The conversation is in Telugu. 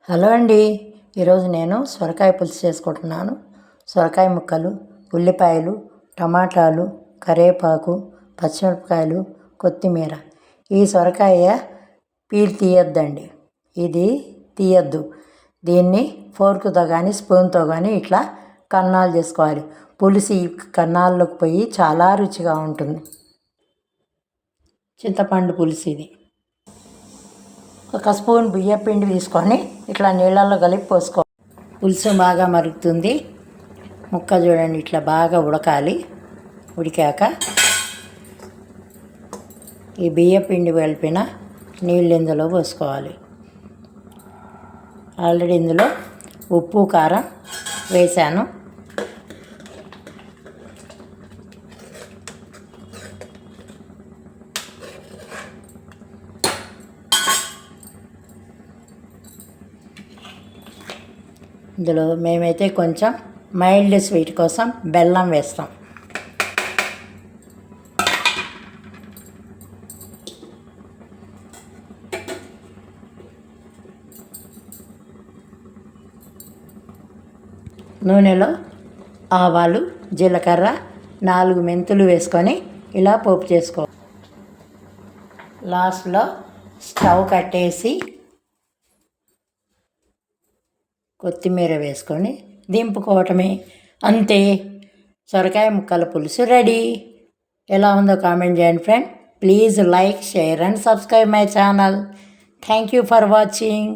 హలో అండి. ఈరోజు నేను సొరకాయ పులుసు చేసుకుంటున్నాను. సొరకాయ ముక్కలు, ఉల్లిపాయలు, టమాటాలు, కరివేపాకు, పచ్చిమిరపకాయలు, కొత్తిమీర. ఈ సొరకాయ పీల్ తీయొద్దండి, ఇది తీయద్దు. దీన్ని ఫోర్క్తో కానీ స్పూన్తో కానీ ఇట్లా కన్నాలు చేసుకోవాలి. పులుసు ఈ కన్నాల్లోకి పోయి చాలా రుచిగా ఉంటుంది. చింతపండు పులుసు ఇది. ఒక స్పూన్ బియ్యం పిండి తీసుకొని ఇట్లా నీళ్ళల్లో కలిపి పోసుకో. పులుసు బాగా మరుగుతుంది. ముక్క చూడండి ఇట్లా బాగా ఉడకాలి. ఉడికాక ఈ బియ్యం పిండి కలిపిన నీళ్ళు ఇందులో పోసుకోవాలి. ఆల్రెడీ ఇందులో ఉప్పు కారం వేసాను. ఇందులో మేమైతే కొంచెం మైల్డ్ స్వీట్ కోసం బెల్లం వేస్తాం. నూనెలో ఆవాలు, జీలకర్ర, 4 మెంతులు వేసుకొని ఇలా పోపు చేసుకో. లాస్ట్లో స్టవ్ కట్టేసి కొత్తిమీర వేసుకొని దింపుకోవటమే. అంతే, సొరకాయ ముక్కల పులుసు రెడీ. ఎలా ఉందో కామెంట్ చేయండి friend. Please like, share and subscribe my channel. Thank you for watching.